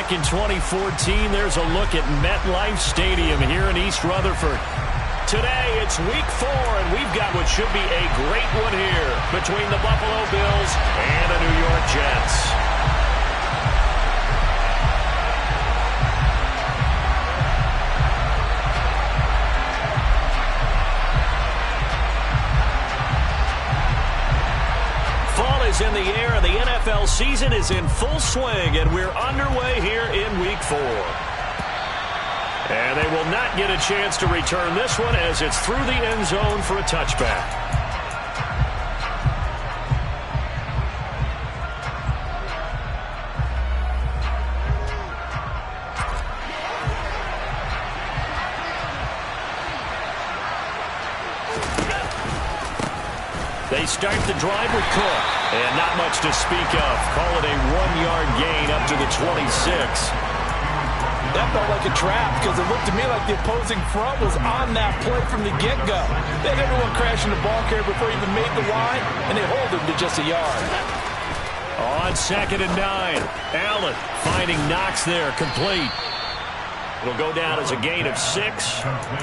back in 2014. There's a look at MetLife Stadium here in East Rutherford. Today, it's week 4, and we've got what should be a great one here between the Buffalo Bills and the New York Jets. Fall is in the air, and the NFL season is in full swing, and we're underway here in week 4. And they will not get a chance to return this one as it's through the end zone for a touchback. They start the drive with Cook. And not much to speak of. Call it a 1-yard gain up to the 26. That felt like a trap because it looked to me like the opposing front was on that play from the get-go. They had everyone crashing the ball carrier before he even made the line, and they hold him to just a yard. On 2nd and 9, Allen finding Knox there, complete. It'll go down as a gain of 6,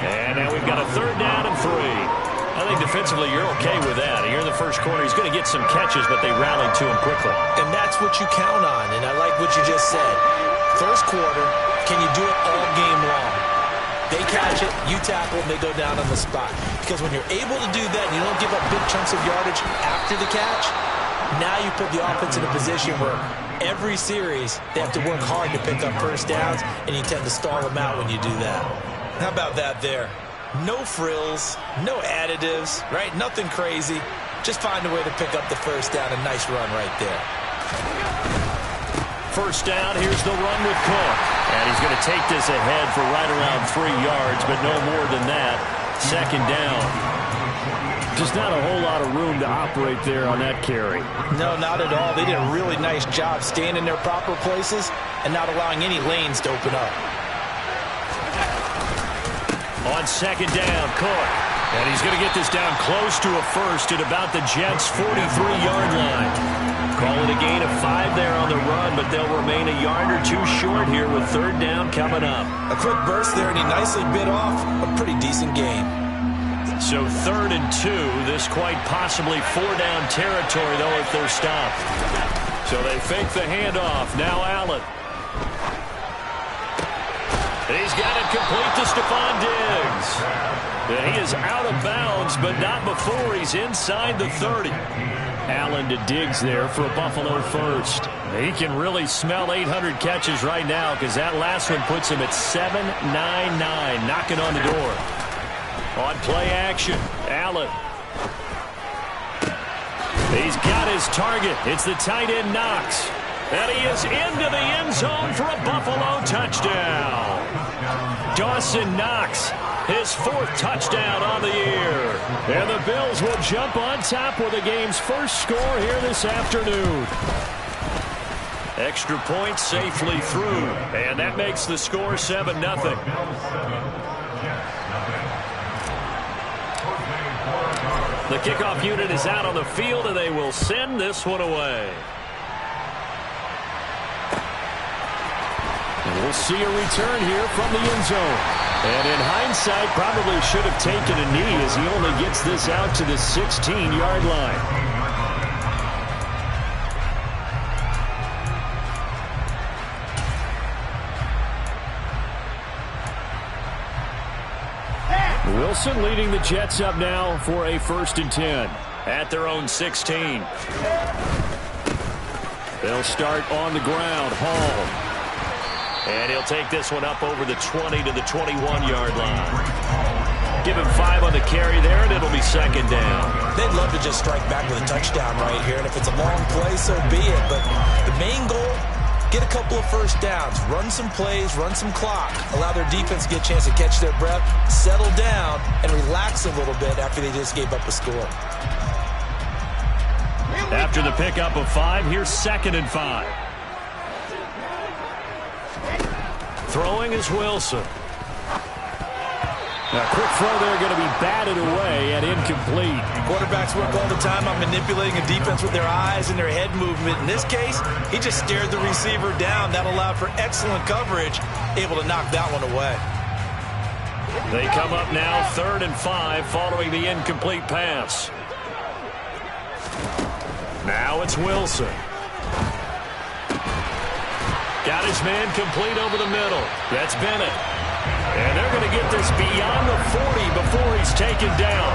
and now we've got a 3rd down and 3. I think defensively you're okay with that. Here in the first quarter, he's going to get some catches, but they rallied to him quickly. And that's what you count on, and I like what you just said. First quarter, can you do it all game long? They catch it, you tackle, and they go down on the spot. Because when you're able to do that and you don't give up big chunks of yardage after the catch, now you put the offense in a position where every series they have to work hard to pick up first downs, and you tend to stall them out when you do that. How about that there? No frills, no additives, right? Nothing crazy. Just find a way to pick up the first down. A nice run right there. First down, here's the run with Cook. And he's going to take this ahead for right around 3 yards, but no more than that. 2nd down. Just not a whole lot of room to operate there on that carry. No, not at all. They did a really nice job staying in their proper places and not allowing any lanes to open up. On 2nd down, Cook. And he's going to get this down close to a first at about the Jets' 43-yard line. Call it a gain of 5 there on the run, but they'll remain a yard or 2 short here with 3rd down coming up. A quick burst there, and he nicely bit off a pretty decent gain. So 3rd and 2, this quite possibly 4-down territory, though, if they're stopped. So they fake the handoff. Now Allen. He's got it complete to Stephon Diggs. And he is out of bounds, but not before he's inside the 30. Allen to Diggs there for a Buffalo first. He can really smell 800 catches right now because that last one puts him at 799, knocking on the door. On play action, Allen. He's got his target. It's the tight end Knox. And he is into the end zone for a Buffalo touchdown. Dawson Knox, his 4th touchdown on the year. And the Bills will jump on top with the game's first score here this afternoon. Extra point safely through. And that makes the score 7-0. The kickoff unit is out on the field, and they will send this one away. And we'll see a return here from the end zone. And in hindsight, probably should have taken a knee as he only gets this out to the 16-yard line. Wilson leading the Jets up now for a 1st and 10 at their own 16. They'll start on the ground. Hall. And he'll take this one up over the 20 to the 21-yard line. Give him 5 on the carry there, and it'll be 2nd down. They'd love to just strike back with a touchdown right here, and if it's a long play, so be it. But the main goal, get a couple of first downs, run some plays, run some clock, allow their defense to get a chance to catch their breath, settle down, and relax a little bit after they just gave up a score. After the pickup of 5, here's 2nd and 5. Throwing is Wilson. A quick throw there going to be batted away and incomplete. Quarterbacks work all the time on manipulating a defense with their eyes and their head movement. In this case, he just stared the receiver down. That allowed for excellent coverage, able to knock that one away. They come up now 3rd and 5 following the incomplete pass. Now it's Wilson. Got his man complete over the middle. That's Bennett. And they're going to get this beyond the 40 before he's taken down.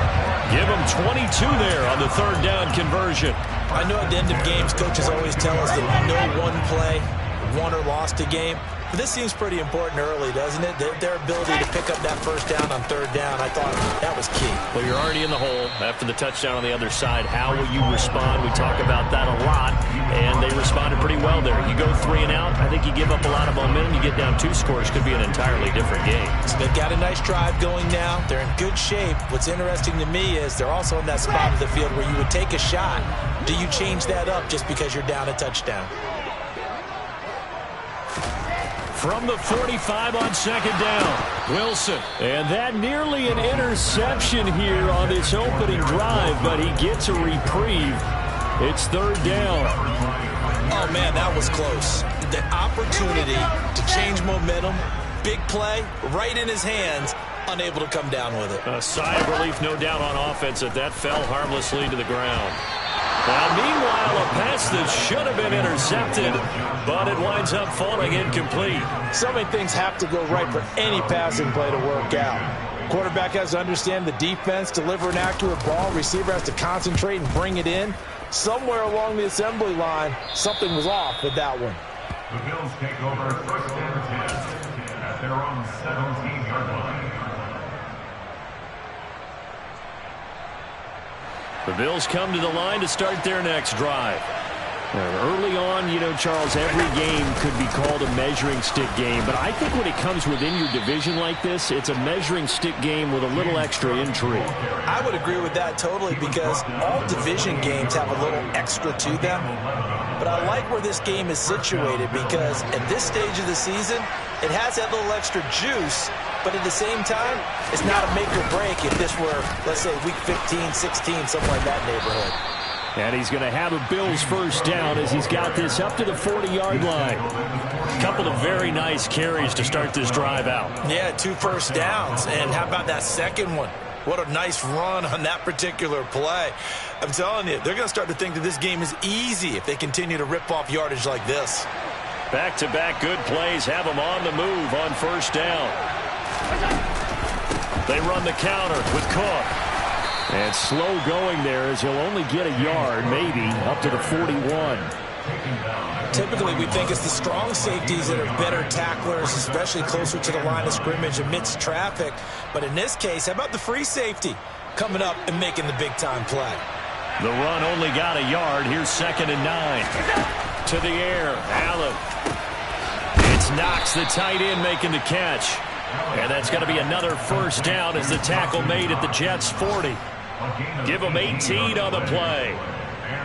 Give him 22 there on the 3rd down conversion. I know at the end of games, coaches always tell us that no one play won or lost a game. But this seems pretty important early, doesn't it? Their ability to pick up that 1st down on 3rd down, I thought that was key. Well, you're already in the hole after the touchdown on the other side. How will you respond? We talk about that a lot, and they responded pretty well there. You go 3 and out, I think you give up a lot of momentum. You get down 2 scores, could be an entirely different game. So they've got a nice drive going now. They're in good shape. What's interesting to me is they're also in that spot of the field where you would take a shot. Do you change that up just because you're down a touchdown? From the 45 on 2nd down, Wilson. And that nearly an interception here on this opening drive, but he gets a reprieve. It's 3rd down. Oh, man, that was close. The opportunity to change momentum, big play, right in his hands, unable to come down with it. A sigh of relief, no doubt, on offense that fell harmlessly to the ground. Now, meanwhile, a pass that should have been intercepted, but it winds up falling incomplete. So many things have to go right for any passing play to work out. Quarterback has to understand the defense, deliver an accurate ball. Receiver has to concentrate and bring it in. Somewhere along the assembly line, something was off with that one. The Bills take over 1st and 10 at their own 17-yard line. The Bills come to the line to start their next drive. Early on, you know, Charles, every game could be called a measuring stick game. But I think when it comes within your division like this, it's a measuring stick game with a little extra intrigue. I would agree with that totally because all division games have a little extra to them. But I like where this game is situated because at this stage of the season, it has that little extra juice. But at the same time, it's not a make or break if this were, let's say, week 15, 16, somewhere in that neighborhood. And he's going to have a Bills 1st down as he's got this up to the 40-yard line. A couple of very nice carries to start this drive out. Yeah, 2 first downs. And how about that second one? What a nice run on that particular play. I'm telling you, they're going to start to think that this game is easy if they continue to rip off yardage like this. Back-to-back good plays have them on the move on 1st down. They run the counter with Cook. And slow going there as he'll only get a yard, maybe, up to the 41. Typically, we think it's the strong safeties that are better tacklers, especially closer to the line of scrimmage amidst traffic. But in this case, how about the free safety coming up and making the big-time play? The run only got a yard. Here's 2nd and 9. To the air, Allen. It's Knox, the tight end, making the catch. And that's going to be another 1st down as the tackle made at the Jets' 40. Give them 18 on the play.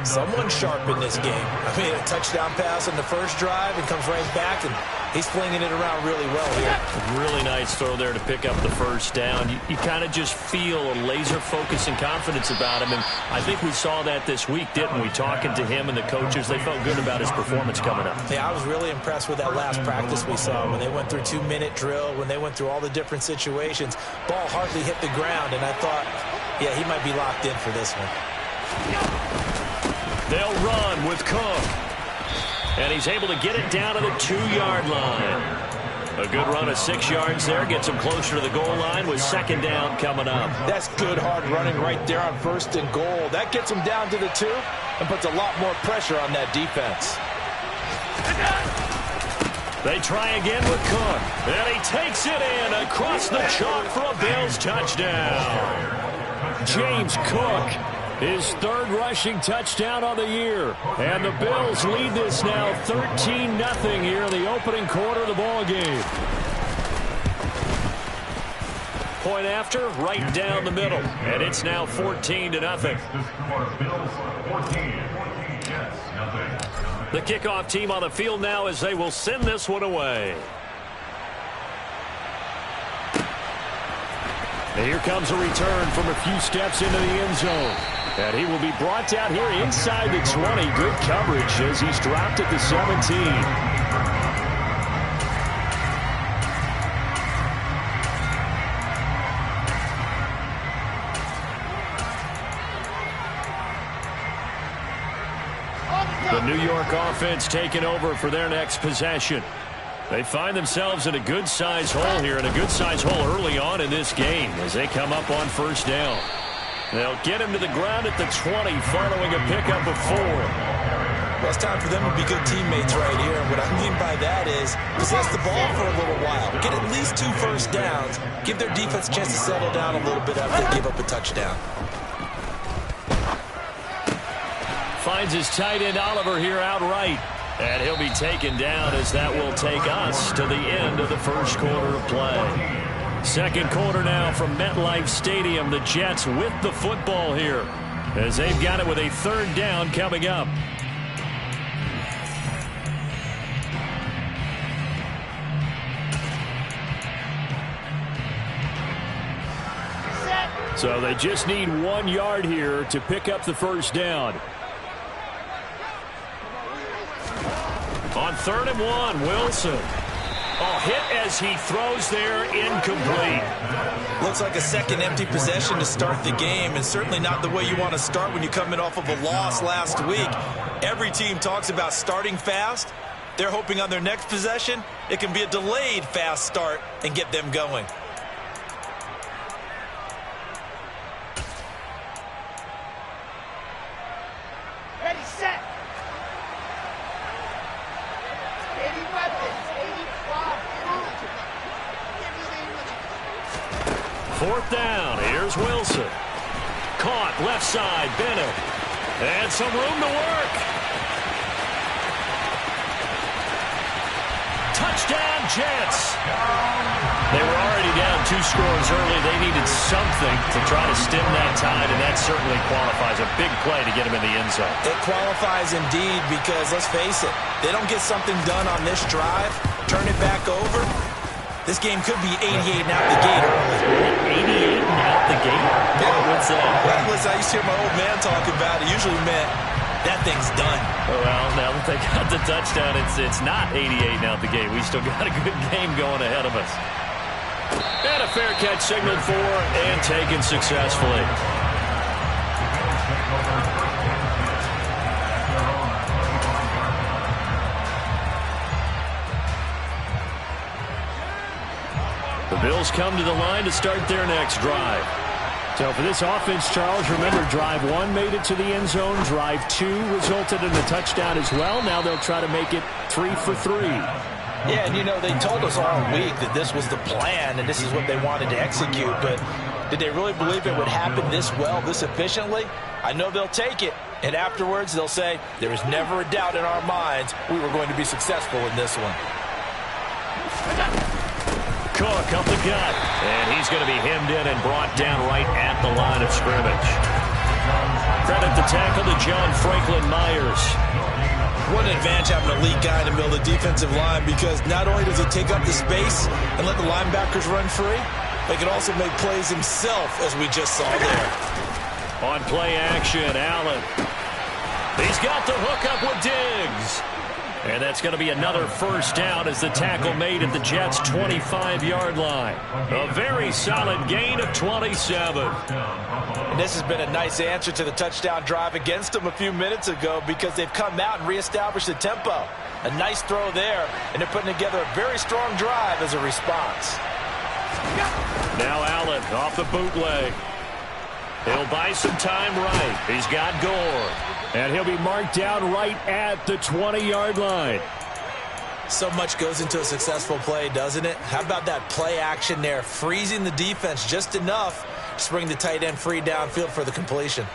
Someone sharp in this game. I mean, a touchdown pass on the first drive and comes right back, and he's flinging it around really well here. Really nice throw there to pick up the 1st down. You kind of just feel a laser focus and confidence about him, and I think we saw that this week, didn't we? Talking to him and the coaches, they felt good about his performance coming up. Yeah, I was really impressed with that last practice we saw when they went through 2-minute drill, when they went through all the different situations. Ball hardly hit the ground, and I thought, yeah, he might be locked in for this one. They'll run with Cook. And he's able to get it down to the 2-yard line. A good run of 6 yards there. Gets him closer to the goal line with 2nd down coming up. That's good hard running right there on 1st and goal. That gets him down to the 2 and puts a lot more pressure on that defense. They try again with Cook. And he takes it in across the chalk for a Bills touchdown. James Cook, his 3rd rushing touchdown on the year. And the Bills lead this now 13-0 here in the opening quarter of the ball game. Point after, right down the middle. And it's now 14-0. The kickoff team on the field now as they will send this one away. And here comes a return from a few steps into the end zone. And he will be brought down here inside the 20. Good coverage as he's dropped at the 17. The New York offense taking over for their next possession. They find themselves in a good-sized hole here, and a good-sized hole early on in this game as they come up on first down. They'll get him to the ground at the 20 following a pickup of 4. Well, it's time for them to be good teammates right here. And what I mean by that is possess the ball for a little while. Get at least 2 first downs. Give their defense a chance to settle down a little bit after they give up a touchdown. Finds his tight end Oliver here outright. And he'll be taken down as that will take us to the end of the first quarter of play. Second quarter now from MetLife Stadium. The Jets with the football here as they've got it with a third down coming up. So they just need 1 yard here to pick up the first down. On 3rd and 1, Wilson. Oh, hit as he throws there, incomplete. Looks like a second empty possession to start the game, and certainly not the way you want to start when you're coming off of a loss last week. Every team talks about starting fast. They're hoping on their next possession, it can be a delayed fast start and get them going. Ready, set. 80 weapons, 85. 4th down. Here's Wilson. Caught left side. Bennett. And some room to work. Touchdown, Jets. They were already down 2 scores early. They needed something to try to stem that tide, and that certainly qualifies. A big play to get them in the end zone. It qualifies indeed because, let's face it, they don't get something done on this drive, turn it back over, this game could be 88 and out the gate early. 88 and out the gate? Yeah. What's that? Well, listen, I used to hear my old man talk about it. Usually meant that thing's done. Well, now that they got the touchdown, it's not 88 and out the gate. We still got a good game going ahead of us. And a fair catch signaled for and taken successfully. The Bills come to the line to start their next drive. So for this offense, Charles, remember drive 1 made it to the end zone. Drive 2 resulted in a touchdown as well. Now they'll try to make it 3 for 3. Yeah, and you know, they told us all week that this was the plan and this is what they wanted to execute, but did they really believe it would happen this well, this efficiently? I know they'll take it, and afterwards they'll say, there was never a doubt in our minds we were going to be successful in this one. Cook up the gut, and he's going to be hemmed in and brought down right at the line of scrimmage. Credit the tackle to John Franklin Myers. What an advantage having an elite guy in the middle of the defensive line, because not only does he take up the space and let the linebackers run free, but he can also make plays himself, as we just saw there. On play action, Allen. He's got the hook up with Diggs. And that's going to be another first down as the tackle made at the Jets' 25-yard line. A very solid gain of 27. And this has been a nice answer to the touchdown drive against them a few minutes ago, because they've come out and reestablished the tempo. A nice throw there, and they're putting together a very strong drive as a response. Now Allen off the bootleg. He'll buy some time right. He's got Gore. And he'll be marked down right at the 20-yard line. So much goes into a successful play, doesn't it? How about that play action there, freezing the defense just enough to bring the tight end free downfield for the completion.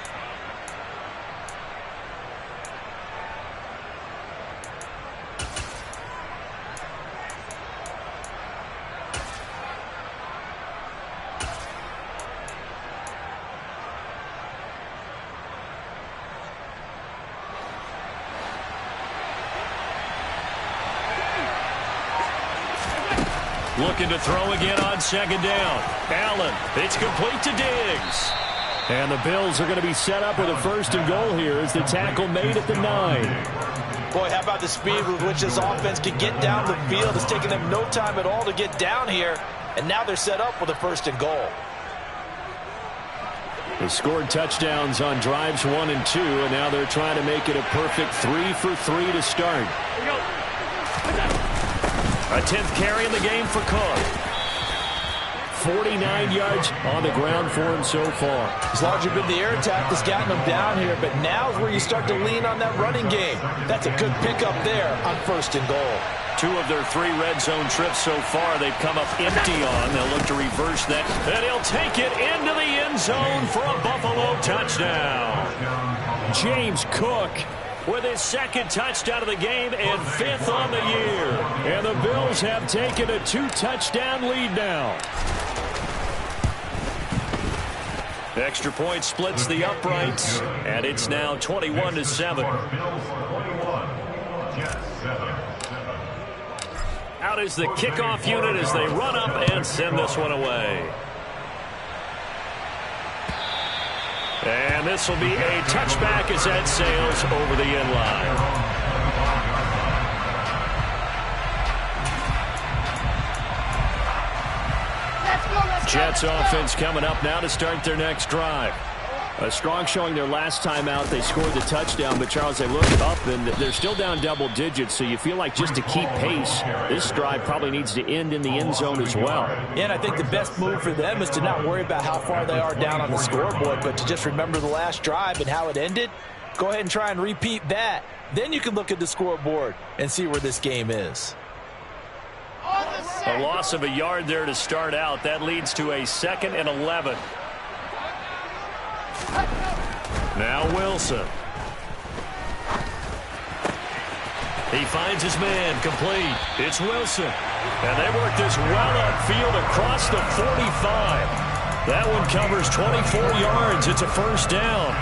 Looking to throw again on second down. Allen, it's complete to Diggs. And the Bills are going to be set up with a first and goal here as the tackle made at the 9. Boy, how about the speed with which this offense can get down the field? It's taken them no time at all to get down here, and now they're set up with a first and goal. They scored touchdowns on drives 1 and 2, and now they're trying to make it a perfect 3 for 3 to start. A 10th carry in the game for Cook. 49 yards on the ground for him so far. It's largely been the air attack that's gotten them down here, but now is where you start to lean on that running game. That's a good pickup there on first and goal. 2 of their 3 red zone trips so far they've come up empty on. They'll look to reverse that. And he'll take it into the end zone for a Buffalo touchdown. James Cook with his 2nd touchdown of the game and 5th on the year. And the Bills have taken a 2-touchdown lead now. Extra point splits the uprights, and it's now 21-7. Out is the kickoff unit as they run up and send this one away. And this will be a touchback as that sails over the end line. Jets offense coming up now to start their next drive. A strong showing their last time out. They scored the touchdown, but Charles, they looked up and they're still down double digits, so you feel like just to keep pace, this drive probably needs to end in the end zone as well. Yeah, and I think the best move for them is to not worry about how far they are down on the scoreboard, but to just remember the last drive and how it ended. Go ahead and try and repeat that. Then you can look at the scoreboard and see where this game is. A loss of a yard there to start out. That leads to a 2nd and 11. Now Wilson. He finds his man complete. It's Wilson. And they work this well upfield across the 45. That one covers 24 yards. It's a first down.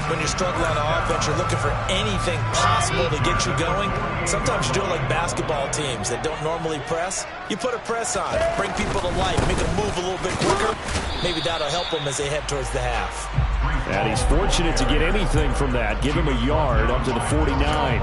When you're struggling on offense, you're looking for anything possible to get you going. Sometimes you do it like basketball teams that don't normally press. You put a press on, bring people to life, make them move a little bit quicker. Maybe that'll help them as they head towards the half. And he's fortunate to get anything from that. Give him a yard up to the 49.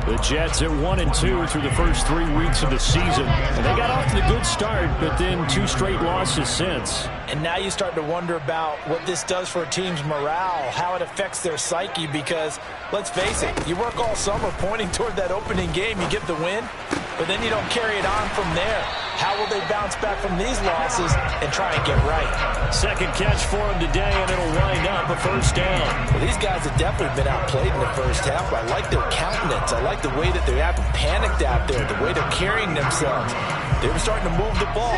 The Jets at 1 and 2 through the first 3 weeks of the season. And they got off to a good start, but then 2 straight losses since. And now you start to wonder about what this does for a team's morale, how it affects their psyche, because let's face it, you work all summer pointing toward that opening game, you get the win, but then you don't carry it on from there. How will they bounce back from these losses and try and get right? 2nd catch for him today, and it'll wind up a first down. Well, these guys have definitely been outplayed in the first half. I like their countenance. I like the way that they haven't panicked out there, the way they're carrying themselves. They're starting to move the ball,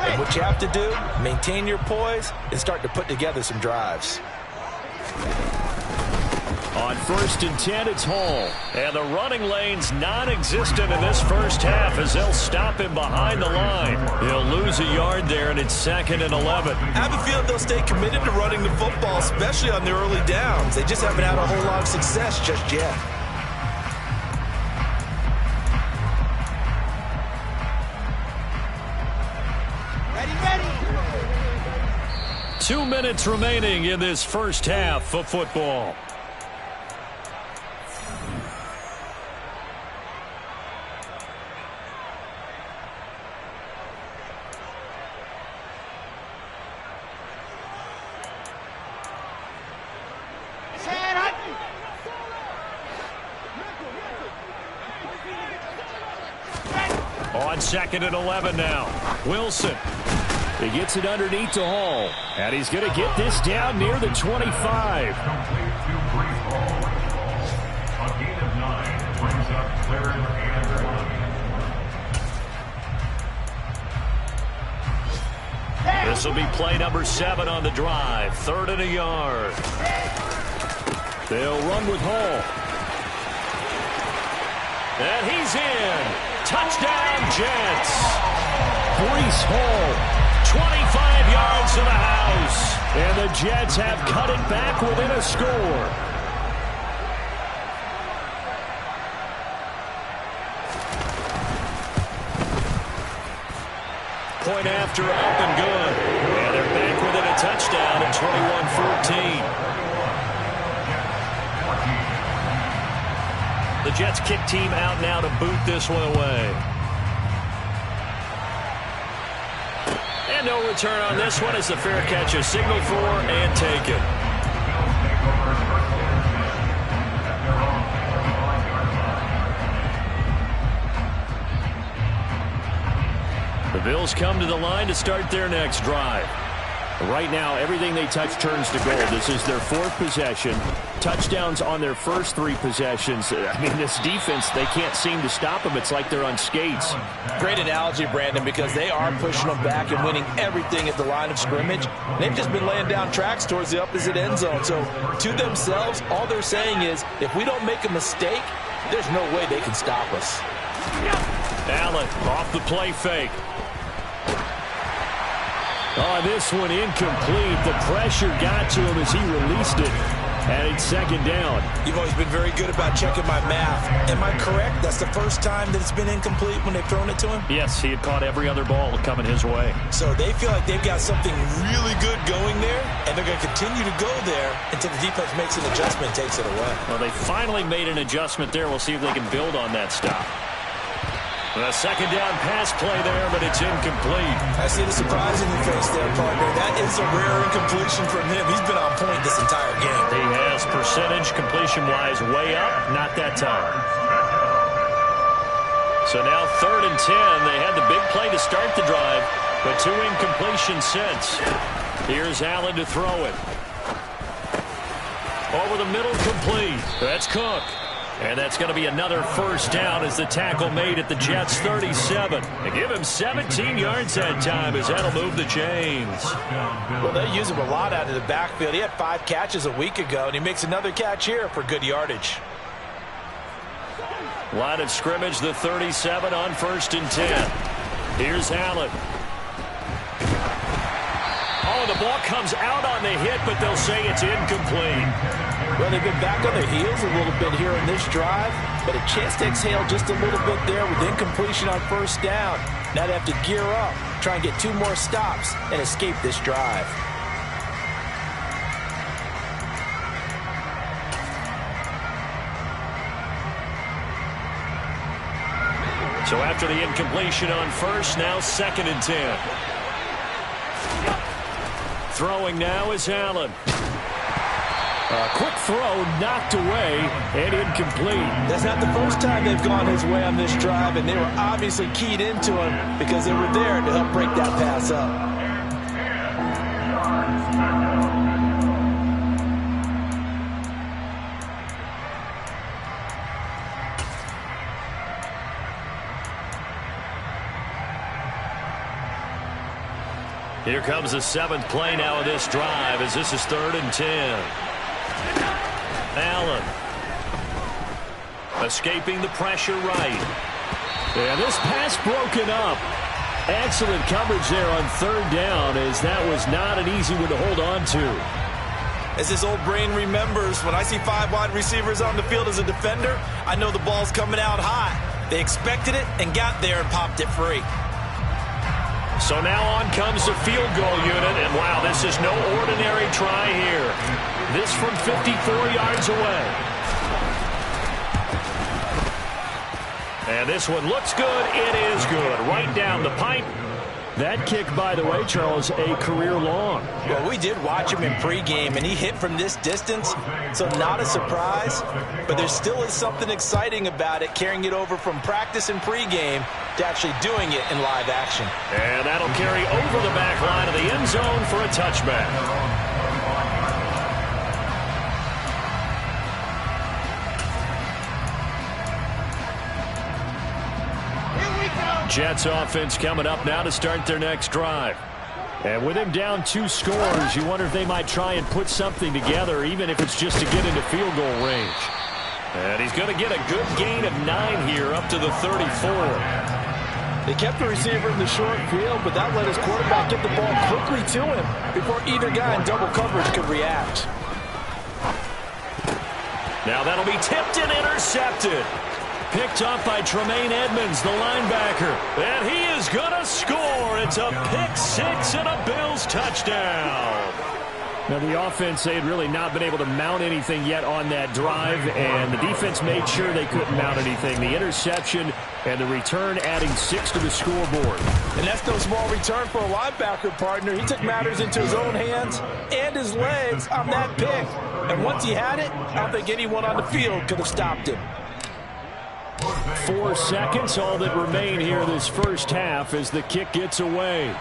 and what you have to do, maintain your poise and start to put together some drives. On 1st and 10, it's Hall. And the running lane's non-existent in this first half as they'll stop him behind the line. He'll lose a yard there, and it's 2nd and 11. I have a feeling they'll stay committed to running the football, especially on their early downs. They just haven't had a whole lot of success just yet. Ready. 2 minutes remaining in this first half of football. On 2nd and 11 now. Wilson. He gets it underneath to Hall. And he's going to get this down near the 25. A gain of 9 brings up 3rd and 1. This will be play number 7 on the drive. 3rd and a yard. They'll run with Hall. And he's in. Touchdown, Jets. Breece Hall, 25 yards to the house. And the Jets have cut it back within a score. point after up and good. And they're back within a touchdown at 21-14. The Jets kick team out now to boot this one away. And no return on this one as the fair catch is signaled for and taken. The Bills come to the line to start their next drive. Right now, everything they touch turns to gold. This is their 4th possession. Touchdowns on their first 3 possessions. I mean, this defense, they can't seem to stop them. It's like they're on skates. Great analogy, Brandon, because they are pushing them back and winning everything at the line of scrimmage. They've just been laying down tracks towards the opposite end zone. So, to themselves, all they're saying is, if we don't make a mistake, there's no way they can stop us. Allen off the play fake. Oh, this one incomplete. The pressure got to him as he released it. And it's 2nd down. You've always been very good about checking my math. Am I correct? That's the first time that it's been incomplete when they've thrown it to him? Yes, he had caught every other ball coming his way. So they feel like they've got something really good going there, and they're going to continue to go there until the defense makes an adjustment and takes it away. Well, they finally made an adjustment there. We'll see if they can build on that stop. The 2nd down pass play there, but it's incomplete. I see the surprise in your face there, partner. That is a rare incompletion from him. He's been on point this entire game. He has percentage completion-wise way up. Not that time. So now 3rd and 10. They had the big play to start the drive, but 2 incompletions since. Here's Allen to throw it. Over the middle, complete. That's Cook. And that's going to be another 1st down as the tackle made at the Jets' 37. They give him 17 yards that time as that'll move the chains. Well, they use him a lot out of the backfield. He had 5 catches a week ago, and he makes another catch here for good yardage. Line of scrimmage, the 37 on 1st and 10. Here's Allen. Oh, the ball comes out on the hit, but they'll say it's incomplete. Well, they've been back on their heels a little bit here in this drive, but a chance to exhale just a little bit there with incompletion on 1st down. Now they have to gear up, try and get 2 more stops, and escape this drive. So after the incompletion on 1st, now 2nd and 10. Throwing now is Allen. Quick throw, knocked away, and incomplete. That's not the first time they've gone his way on this drive, and they were obviously keyed into him because they were there to help break that pass up. Here comes the 7th play now of this drive as this is 3rd and 10. Allen escaping the pressure right. And this pass broken up. Excellent coverage there on 3rd down as that was not an easy one to hold on to. As his old brain remembers, when I see 5 wide receivers on the field as a defender, I know the ball's coming out high. They expected it and got there and popped it free. So now on comes the field goal unit, and wow, this is no ordinary try here. This from 54 yards away. And this one looks good. It is good. Right down the pipe. That kick, by the way, Charles, a career long. Well, we did watch him in pregame, and he hit from this distance, so not a surprise. But there still is something exciting about it, carrying it over from practice and pregame to actually doing it in live action. And that'll carry over the back line of the end zone for a touchback. Jets offense coming up now to start their next drive. And with him down 2 scores, you wonder if they might try and put something together, even if it's just to get into field goal range. And he's going to get a good gain of 9 here up to the 34. They kept the receiver in the short field, but that let his quarterback get the ball quickly to him before either guy in double coverage could react. Now that'll be tipped and intercepted. Picked up by Tremaine Edmonds, the linebacker. And he is going to score it's a pick six and a Bills touchdown. Now, the offense, they had really not been able to mount anything yet on that drive, and the defense made sure they couldn't mount anything. The interception and the return adding 6 to the scoreboard. And that's no small return for a linebacker partner. He took matters into his own hands and his legs on that pick. And once he had it, I don't think anyone on the field could have stopped him. 4 seconds, all that remain here this first half as the kick gets away.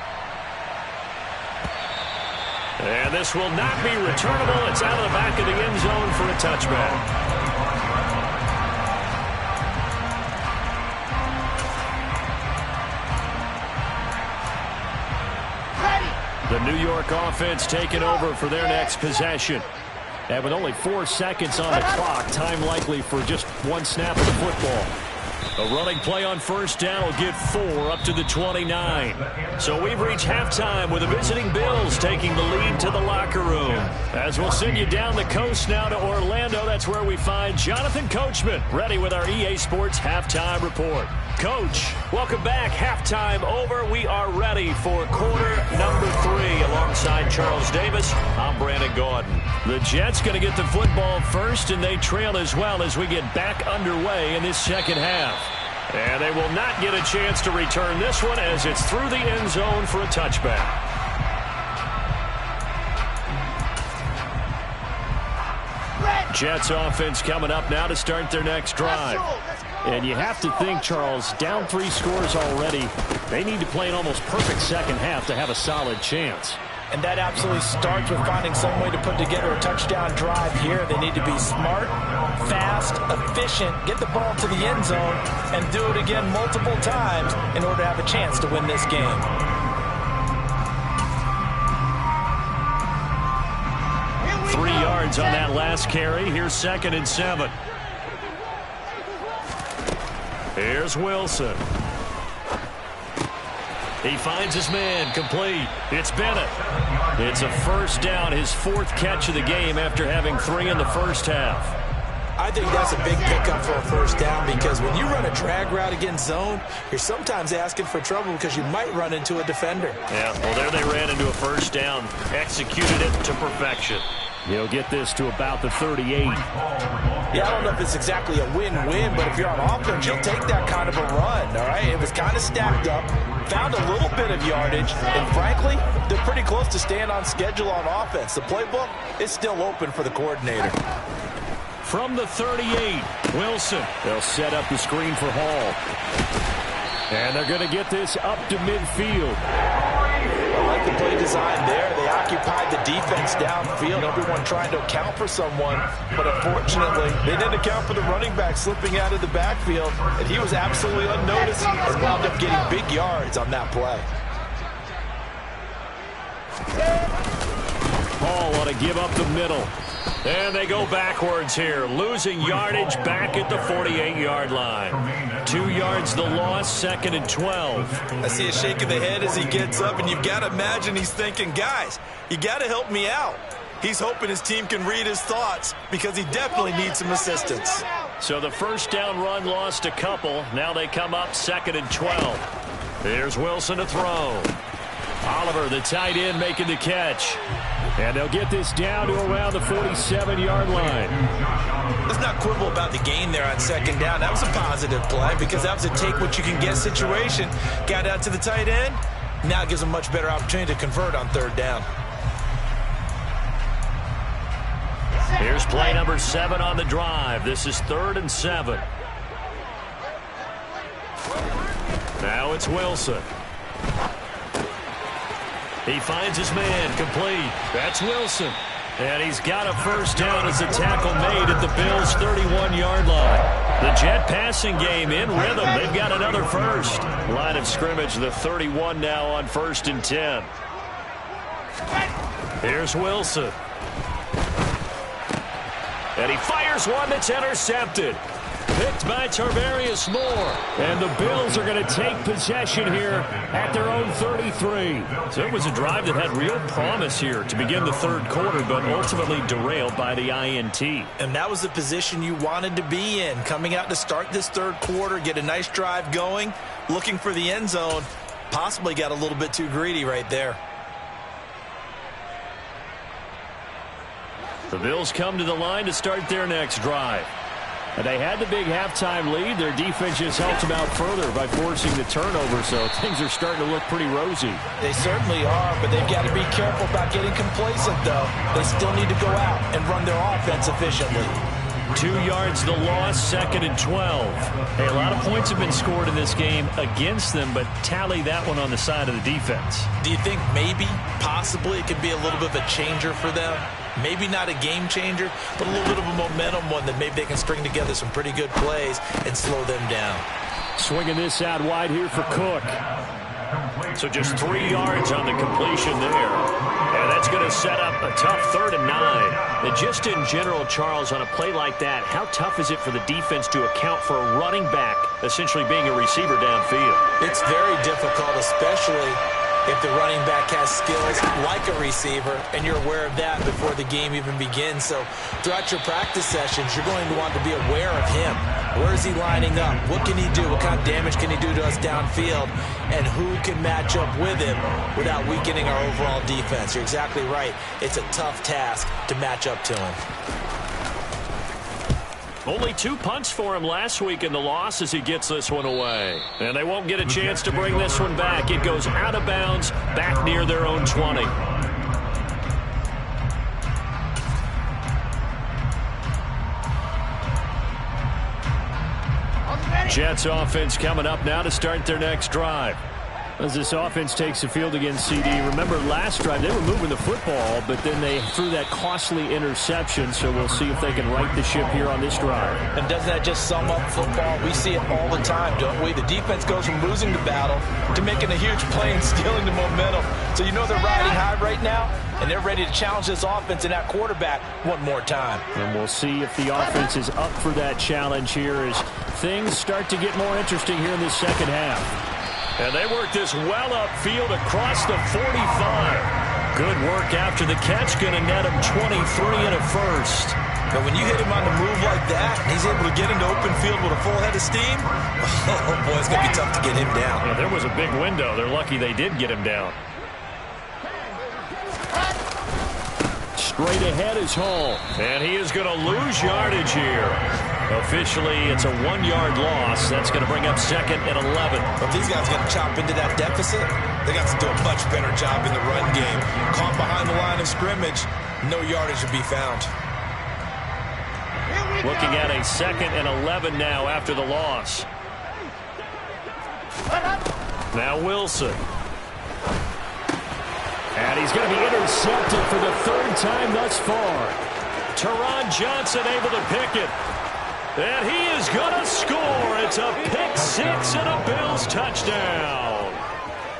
And this will not be returnable. It's out of the back of the end zone for a touchback. The New York offense taking over for their next possession. And with only 4 seconds on the clock, time likely for just one snap of the football. A running play on first down will get 4 up to the 29. So we've reached halftime with the visiting Bills taking the lead to the locker room. As we'll send you down the coast now to Orlando, that's where we find Jonathan Coachman, ready with our EA Sports Halftime Report. Coach, welcome back. Halftime over. We are ready for quarter number 3. Alongside Charles Davis, I'm Brandon Gaudin. The Jets going to get the football first, and they trail as well as we get back underway in this second half. And they will not get a chance to return this one as it's through the end zone for a touchback. Jets offense coming up now to start their next drive. And you have to think, Charles, down 3 scores already. They need to play an almost perfect second half to have a solid chance. And that absolutely starts with finding some way to put together a touchdown drive here. They need to be smart, fast, efficient, get the ball to the end zone, and do it again multiple times in order to have a chance to win this game. Three yards on that last carry. Here's 2nd and 7. Here's Wilson. He finds his man, complete. It's Bennett. It's a first down, his 4th catch of the game after having 3 in the first half. I think that's a big pickup for a first down because when you run a drag route against zone, you're sometimes asking for trouble because you might run into a defender. Yeah, well, there they ran into a first down, executed it to perfection. He'll get this to about the 38. Yeah, I don't know if it's exactly a win-win, but if you're on offense, you'll take that kind of a run, all right? It was kind of stacked up, found a little bit of yardage, and frankly, they're pretty close to staying on schedule on offense. The playbook is still open for the coordinator. From the 38, Wilson. They'll set up the screen for Hall. And they're going to get this up to midfield. I like the play design there. They occupied the defense downfield. Everyone trying to account for someone, but unfortunately, they didn't account for the running back slipping out of the backfield, and he was absolutely unnoticed and wound up getting big yards on that play. Hall ought to give up the middle. And they go backwards here, losing yardage back at the 48-yard line. 2 yards the loss, 2nd and 12. I see a shake of the head as he gets up, and you've got to imagine he's thinking, guys, you got to help me out. He's hoping his team can read his thoughts because he definitely needs some assistance. So the first down run lost a couple. Now they come up 2nd and 12. Here's Wilson to throw. Oliver, the tight end, making the catch. And they'll get this down to around the 47-yard line. Let's not quibble about the gain there on 2nd down. That was a positive play because that was a take-what-you-can-get situation. Got out to the tight end. Now it gives them a much better opportunity to convert on 3rd down. Here's play number 7 on the drive. This is 3rd and 7. Now it's Wilson. He finds his man, complete. That's Wilson. And he's got a first down as the tackle made at the Bills' 31-yard line. The Jet passing game in rhythm. They've got another first. Line of scrimmage, the 31 now on 1st and 10. Here's Wilson. And he fires one that's intercepted. Picked by Tarvarius Moore. And the Bills are going to take possession here at their own 33. So it was a drive that had real promise here to begin the 3rd quarter, but ultimately derailed by the INT. And that was the position you wanted to be in. Coming out to start this 3rd quarter, get a nice drive going, looking for the end zone. possibly got a little bit too greedy right there. The Bills come to the line to start their next drive. And they had the big halftime lead. Their defense just helped them out further by forcing the turnover, so things are starting to look pretty rosy. They certainly are, but they've got to be careful about getting complacent, though. They still need to go out and run their offense efficiently. 2 yards the loss, 2nd and 12. Hey, a lot of points have been scored in this game against them, but tally that one on the side of the defense. Do you think maybe, possibly, it could be a little bit of a changer for them? Maybe not a game changer, but a little bit of a momentum one that maybe they can string together some pretty good plays and slow them down. Swinging this out wide here for Cook. So just 3 yards on the completion there. And that's going to set up a tough 3rd and 9. And just in general, Charles, on a play like that, how tough is it for the defense to account for a running back essentially being a receiver downfield? It's very difficult, especially if the running back has skills like a receiver, and you're aware of that before the game even begins. So throughout your practice sessions, you're going to want to be aware of him. Where is he lining up? What can he do? What kind of damage can he do to us downfield? And who can match up with him without weakening our overall defense? You're exactly right. It's a tough task to match up to him. Only 2 punts for him last week in the loss as he gets this one away. And they won't get a chance to bring this one back. It goes out of bounds, back near their own 20. Jets offense coming up now to start their next drive. As this offense takes the field against CD. Remember last drive they were moving the football, but then they threw that costly interception, so we'll see if they can right the ship here on this drive. And doesn't that just sum up football? We see it all the time, don't we? The defense goes from losing the battle to making a huge play and stealing the momentum. So you know they're riding high right now, and they're ready to challenge this offense and that quarterback one more time. And we'll see if the offense is up for that challenge here as things start to get more interesting here in this second half. And they work this well upfield across the 45. Good work after the catch. Going to net him 23 and a first. But when you hit him on the move like that, and he's able to get into open field with a full head of steam, oh boy, it's going to be tough to get him down. Yeah, there was a big window. They're lucky they did get him down. Straight ahead is Hall. And he is going to lose yardage here. Officially, it's a 1-yard loss. That's going to bring up 2nd and 11. If these guys are going to chop into that deficit, they got to do a much better job in the run game. Caught behind the line of scrimmage, no yardage to be found. Looking at a 2nd and 11 now after the loss. Now Wilson. And he's going to be intercepted for the 3rd time thus far. Teron Johnson able to pick it. And he is going to score. It's a pick 6 and a Bills touchdown.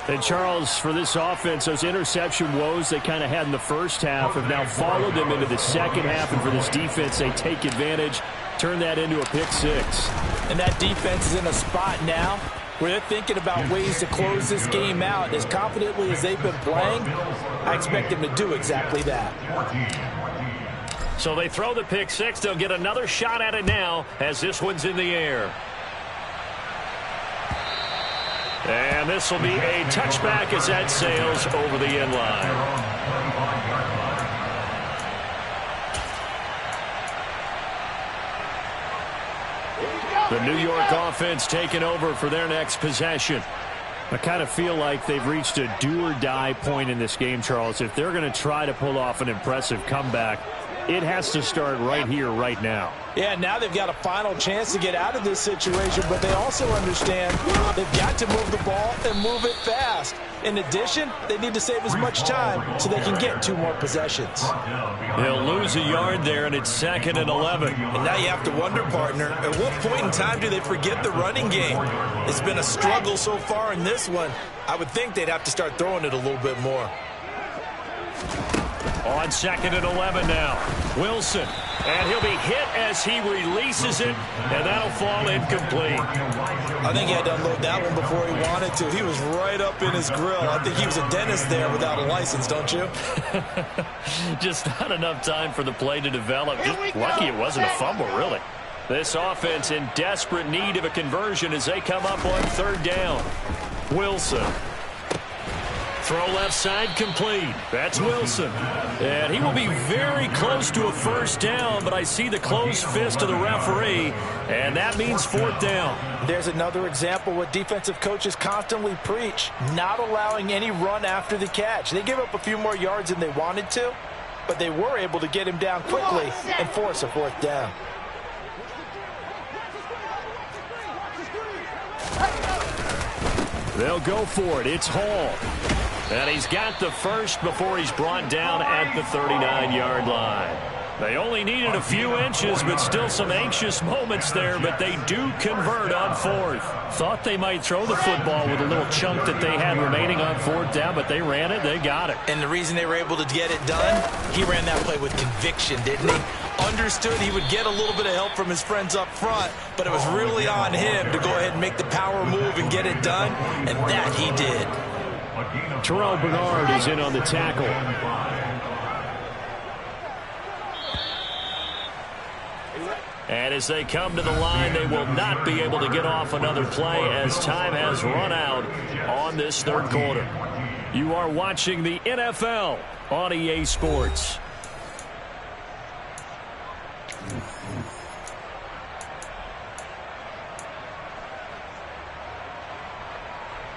And Charles, for this offense, those interception woes they kind of had in the first half have now followed them into the second half. And for this defense, they take advantage, turn that into a pick 6. And that defense is in a spot now where they're thinking about ways to close this game out. As confidently as they've been playing, I expect them to do exactly that. So they throw the pick 6. They'll get another shot at it now as this one's in the air. And this will be a touchback as that sails over the end line. The New York offense taking over for their next possession. I kind of feel like they've reached a do-or-die point in this game, Charles. If they're going to try to pull off an impressive comeback, it has to start right here, right now. Yeah, now they've got a final chance to get out of this situation, but they also understand they've got to move the ball and move it fast. In addition, they need to save as much time so they can get 2 more possessions. They'll lose a yard there, and it's 2nd and 11. And now you have to wonder, partner, at what point in time do they forget the running game? It's been a struggle so far in this one. I would think they'd have to start throwing it a little bit more. On 2nd and 11 now. Wilson. And he'll be hit as he releases it, and that'll fall incomplete. I think he had to unload that one before he wanted to. He was right up in his grill. I think he was a dentist there without a license, don't you? Just not enough time for the play to develop. Just lucky it wasn't a fumble, really. This offense in desperate need of a conversion as they come up on 3rd down. Wilson. Throw left side complete. That's Wilson. And he will be very close to a first down, but I see the closed fist of the referee, and that means fourth down. There's another example what defensive coaches constantly preach, not allowing any run after the catch. They gave up a few more yards than they wanted to, but they were able to get him down quickly and force a fourth down. They'll go for it. It's Hall. And he's got the first before he's brought down at the 39-yard line. They only needed a few inches, but still some anxious moments there, but they do convert on fourth. Thought they might throw the football with a little chunk that they had remaining on fourth down, but they ran it, they got it. And the reason they were able to get it done, he ran that play with conviction, didn't he? Understood he would get a little bit of help from his friends up front, but it was really on him to go ahead and make the power move and get it done, and that he did. Terrell Bernard is in on the tackle. And as they come to the line, they will not be able to get off another play as time has run out on this third quarter. You are watching the NFL on EA Sports.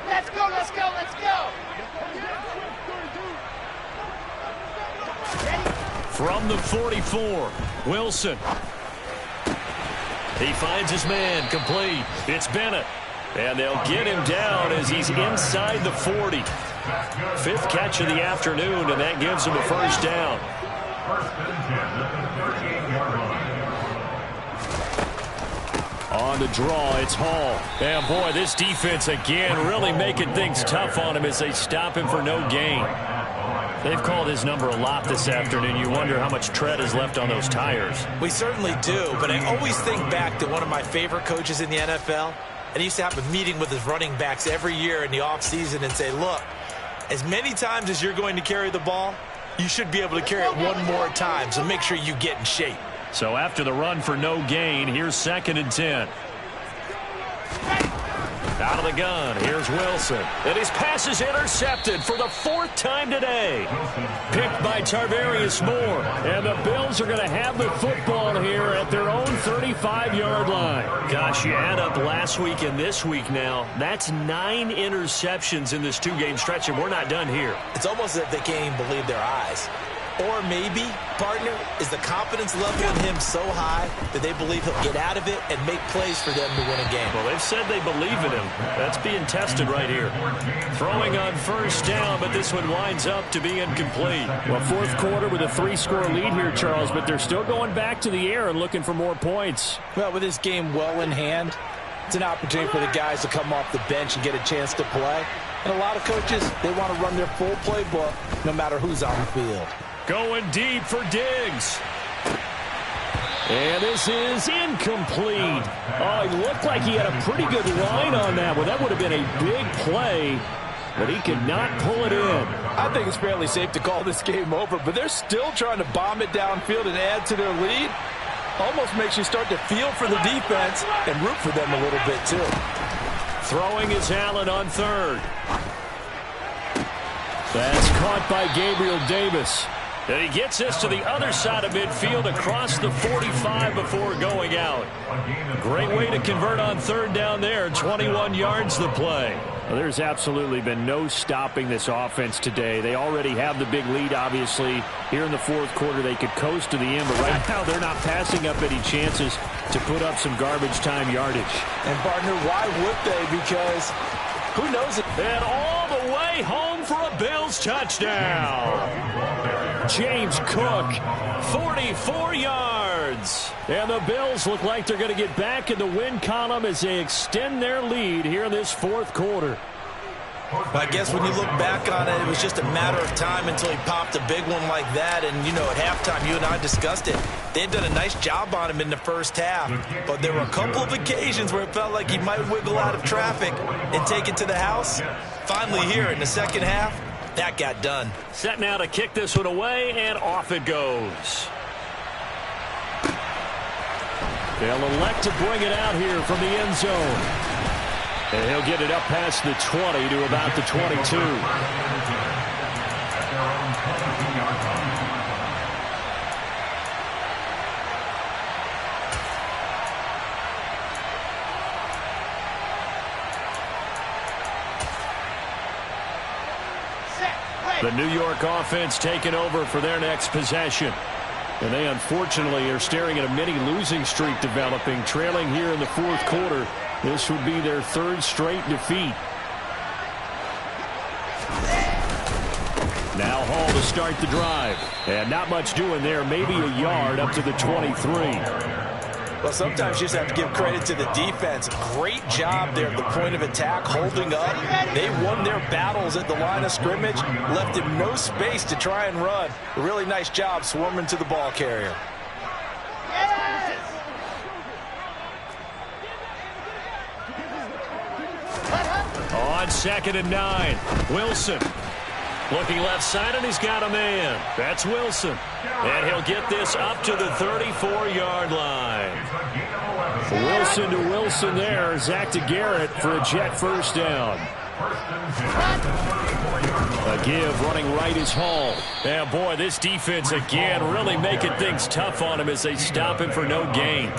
Let's go, let's go, let's go. From the 44, Wilson. He finds his man, complete. It's Bennett. And they'll get him down as he's inside the 40. Fifth catch of the afternoon, and that gives him a first down. On the draw, it's Hall. And boy, this defense again really making things tough on him as they stop him for no gain. They've called his number a lot this afternoon. You wonder how much tread is left on those tires. We certainly do, but I always think back to one of my favorite coaches in the NFL. And he used to have a meeting with his running backs every year in the offseason and say, look, as many times as you're going to carry the ball, you should be able to carry it one more time, so make sure you get in shape. So after the run for no gain, here's 2nd and 10. Out of the gun, here's Wilson. And his pass is intercepted for the 4th time today. Picked by Tarvarius Moore. And the Bills are going to have the football here at their own 35-yard line. Gosh, you add up last week and this week now. That's 9 interceptions in this 2-game stretch, and we're not done here. It's almost as if they can't even believe their eyes. Or maybe, partner, is the confidence level in him so high that they believe he'll get out of it and make plays for them to win a game. Well, they've said they believe in him. That's being tested right here. Throwing on first down, but this one winds up to be incomplete. Well, fourth quarter with a 3-score lead here, Charles, but they're still going back to the air and looking for more points. Well, with this game well in hand, it's an opportunity for the guys to come off the bench and get a chance to play. And a lot of coaches, they want to run their full playbook no matter who's on the field. Going deep for Diggs. And this is incomplete. Oh, he looked like he had a pretty good line on that one. That would have been a big play, but he could not pull it in. I think it's fairly safe to call this game over, but they're still trying to bomb it downfield and add to their lead. Almost makes you start to feel for the defense and root for them a little bit, too. Throwing is Allen on 3rd. That's caught by Gabriel Davis. And he gets this to the other side of midfield across the 45 before going out. Great way to convert on 3rd down there. 21 yards the play. Well, there's absolutely been no stopping this offense today. They already have the big lead, obviously. Here in the fourth quarter, they could coast to the end, but right now they're not passing up any chances to put up some garbage time yardage. And, partner, why would they? Because who knows it? And all the way home for a Bills touchdown. James Cook, 44 yards. And the Bills look like they're going to get back in the win column as they extend their lead here in this fourth quarter. I guess when you look back on it, it was just a matter of time until he popped a big one like that. And, you know, at halftime, you and I discussed it. They had done a nice job on him in the first half. But there were a couple of occasions where it felt like he might wiggle out of traffic and take it to the house. Finally here in the second half, that got done. Set now to kick this one away, and off it goes. They'll elect to bring it out here from the end zone. And he'll get it up past the 20 to about the 22. The New York offense taking over for their next possession. And they unfortunately are staring at a mini losing streak developing, trailing here in the fourth quarter. This would be their third straight defeat. Now Hall to start the drive. And not much doing there, maybe a yard up to the 23. Well, sometimes you just have to give credit to the defense. Great job there at the point of attack, holding up. They won their battles at the line of scrimmage, left him no space to try and run. A really nice job swarming to the ball carrier. On 2nd and 9, Wilson. Looking left side, and he's got a man. That's Wilson. And he'll get this up to the 34-yard line. Wilson to Wilson there. Zach to Garrett for a Jet first down. A give running right is Hall. Yeah, boy, this defense again really making things tough on him as they stop him for no gain.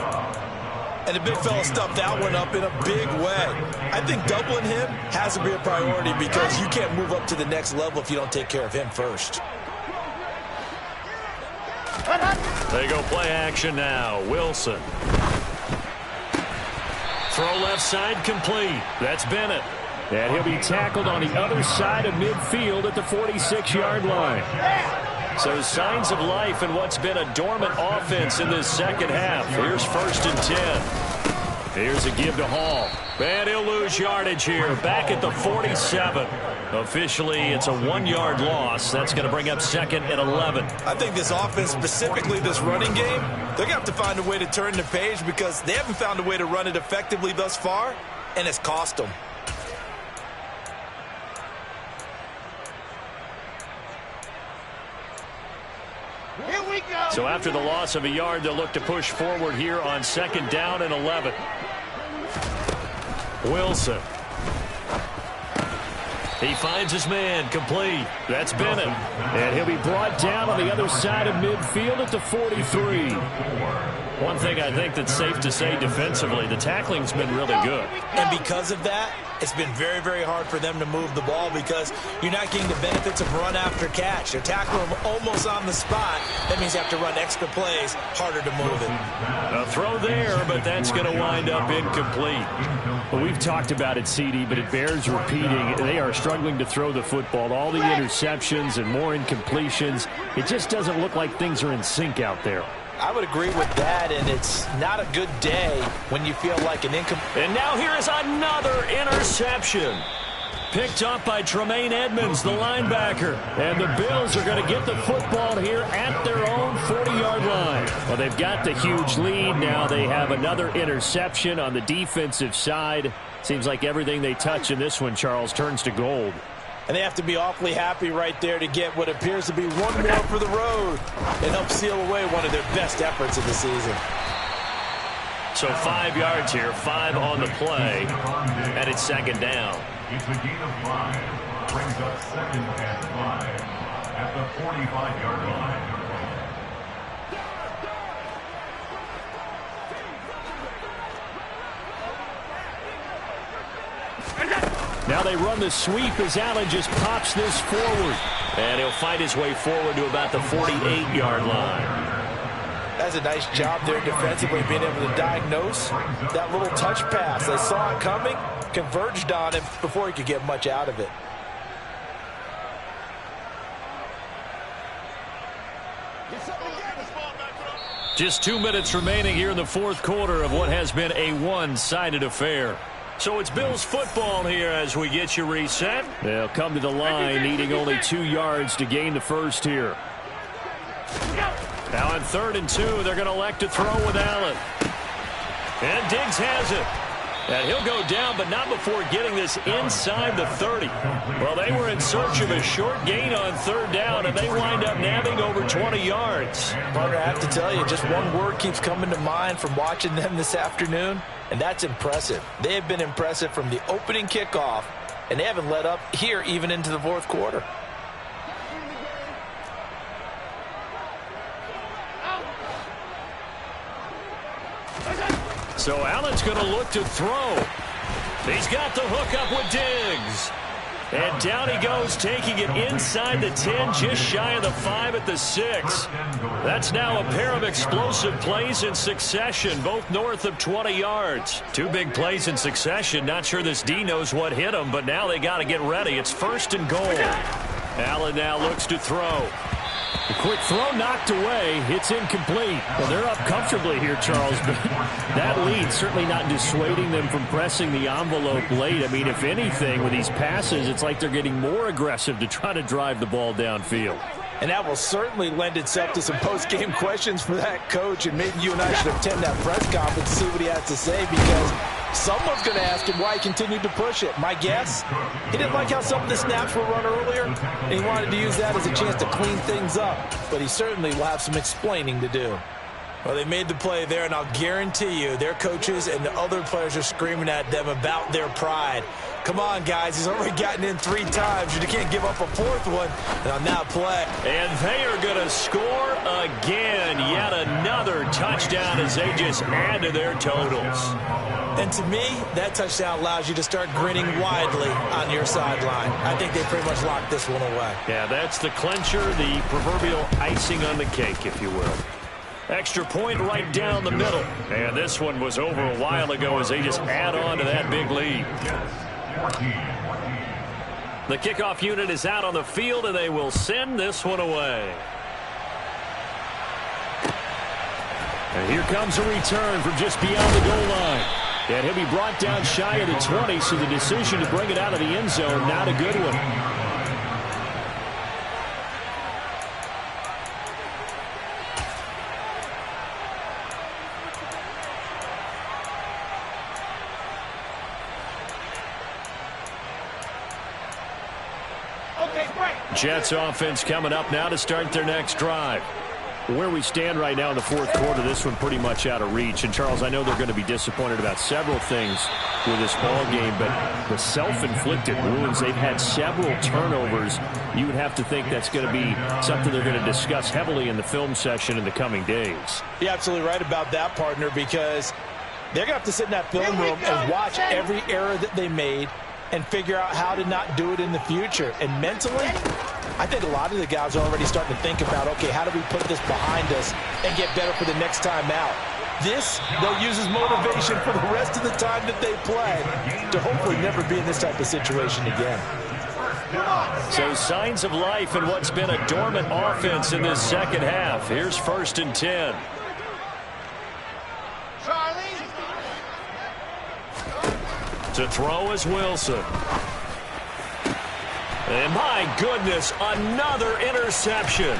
And the big fella stuffed that one up in a big way. I think doubling him has to be a priority because you can't move up to the next level if you don't take care of him first. They go play action now. Wilson. Throw left side complete. That's Bennett. And he'll be tackled on the other side of midfield at the 46-yard line. So signs of life in what's been a dormant offense in this second half. Here's 1st and 10. Here's a give to Hall. And he'll lose yardage here. Back at the 47. Officially, it's a 1-yard loss. That's going to bring up 2nd and 11. I think this offense, specifically this running game, they're going to have to find a way to turn the page because they haven't found a way to run it effectively thus far, and it's cost them. Here we go. So after the loss of a yard, they'll look to push forward here on 2nd down and 11. Wilson. He finds his man complete. That's Bennett. And he'll be brought down on the other side of midfield at the 43. One thing I think that's safe to say defensively, the tackling's been really good. And because of that, it's been very, very hard for them to move the ball because you're not getting the benefits of run after catch. They're tackling them almost on the spot. That means you have to run extra plays, harder to move it. A throw there, but that's going to wind up incomplete. Well, we've talked about it, CD, but it bears repeating. They are struggling to throw the football. All the interceptions and more incompletions. It just doesn't look like things are in sync out there. I would agree with that, and it's not a good day when you feel like an And now here is another interception. Picked up by Tremaine Edmonds, the linebacker. And the Bills are going to get the football here at their own 40-yard line. Well, they've got the huge lead. Now they have another interception on the defensive side. Seems like everything they touch in this one, Charles, turns to gold. And they have to be awfully happy right there to get what appears to be one more for the road and help seal away one of their best efforts of the season. So 5 yards here, 5 on the play, and it's 2nd down. It's a gain of 5. Brings up 2nd and 5 at the 45-yard line. Now they run the sweep as Allen just pops this forward. And he'll fight his way forward to about the 48-yard line. That's a nice job there defensively, being able to diagnose that little touch pass. They saw it coming, converged on him before he could get much out of it. Just 2 minutes remaining here in the fourth quarter of what has been a one-sided affair. So it's Bills football here as we get you reset. They'll come to the line needing only 2 yards to gain the first here. Now on 3rd and 2, they're going to elect to throw with Allen. And Diggs has it. And he'll go down, but not before getting this inside the 30. Well, they were in search of a short gain on third down, and they wind up nabbing over 20 yards. Partner, I have to tell you, just one word keeps coming to mind from watching them this afternoon, and that's impressive. They have been impressive from the opening kickoff, and they haven't let up here even into the fourth quarter. So Allen's going to look to throw. He's got the hook up with Diggs. And down he goes, taking it inside the 10, just shy of the 5 at the 6. That's now a pair of explosive plays in succession, both north of 20 yards. Two big plays in succession. Not sure this D knows what hit him, but now they got to get ready. It's 1st and goal. Allen now looks to throw. A quick throw knocked away. It's incomplete. Well, they're up comfortably here, Charles, but that lead certainly not dissuading them from pressing the envelope late. I mean, if anything, with these passes, it's like they're getting more aggressive to try to drive the ball downfield. And that will certainly lend itself to some post-game questions for that coach, and maybe you and I should attend that press conference to see what he has to say, because someone's going to ask him why he continued to push it. My guess, he didn't like how some of the snaps were run earlier, and he wanted to use that as a chance to clean things up. But he certainly will have some explaining to do. Well, they made the play there, and I'll guarantee you their coaches and the other players are screaming at them about their pride. Come on, guys. He's already gotten in 3 times. You can't give up a 4th one on that play. And they are going to score again. Yet another touchdown as they just add to their totals. And to me, that touchdown allows you to start grinning widely on your sideline. I think they pretty much locked this one away. Yeah, that's the clincher, the proverbial icing on the cake, if you will. Extra point right down the middle. And this one was over a while ago as they just add on to that big lead. The kickoff unit is out on the field, and they will send this one away. And here comes a return from just beyond the goal line. And he'll be brought down shy of the 20, so the decision to bring it out of the end zone, not a good one. Jets offense coming up now to start their next drive. Where we stand right now in the fourth quarter, this one pretty much out of reach. And, Charles, I know they're going to be disappointed about several things with this ball game, but the self-inflicted wounds, they've had several turnovers. You would have to think that's going to be something they're going to discuss heavily in the film session in the coming days. You're absolutely right about that, partner, because they're going to have to sit in that film room and watch every error that they made and figure out how to not do it in the future. And mentally, I think a lot of the guys are already starting to think about, okay, how do we put this behind us and get better for the next time out? This, they'll use as motivation for the rest of the time that they play to hopefully never be in this type of situation again. So signs of life in what's been a dormant offense in this second half. Here's 1st and 10. To throw is Wilson. And my goodness, another interception.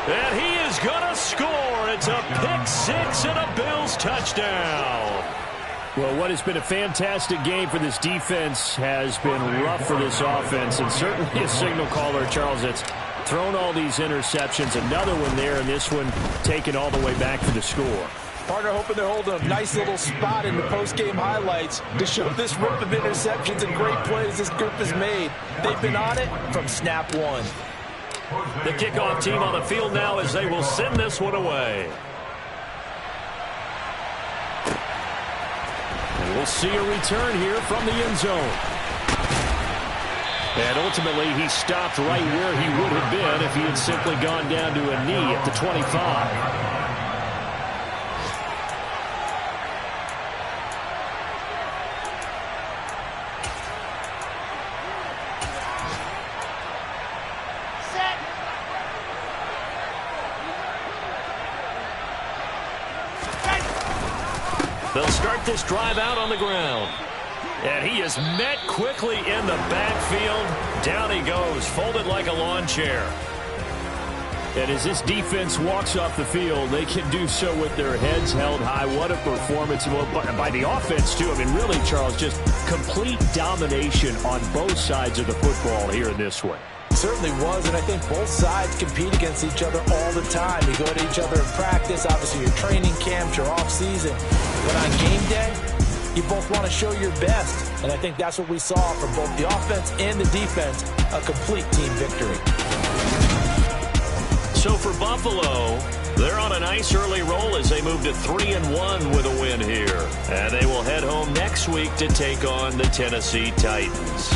And he is going to score. It's a pick-6 and a Bills touchdown. Well, what has been a fantastic game for this defense has been rough for this offense, and certainly a signal caller, Charles, that's thrown all these interceptions. Another one there, and this one taken all the way back for the score. Partner hoping they're holding a nice little spot in the post-game highlights to show this rip of interceptions and great plays this group has made. They've been on it from snap one. The kickoff team on the field now as they will send this one away. And we'll see a return here from the end zone. And ultimately, he stopped right where he would have been if he had simply gone down to a knee at the 25. They'll start this drive out on the ground. And he is met quickly in the backfield. Down he goes, folded like a lawn chair. And as this defense walks off the field, they can do so with their heads held high. What a performance by the offense, too. I mean, really, Charles, just complete domination on both sides of the football here in this one. Certainly was, and I think both sides compete against each other all the time. You go to each other in practice, obviously your training camps, your off-season. But on game day, you both want to show your best, and I think that's what we saw from both the offense and the defense, a complete team victory. So for Buffalo, they're on a nice early roll as they move to 3-1 with a win here. And they will head home next week to take on the Tennessee Titans.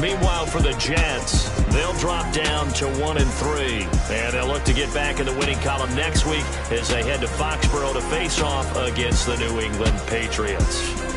Meanwhile, for the Jets, they'll drop down to 1-3. And they'll look to get back in the winning column next week as they head to Foxborough to face off against the New England Patriots.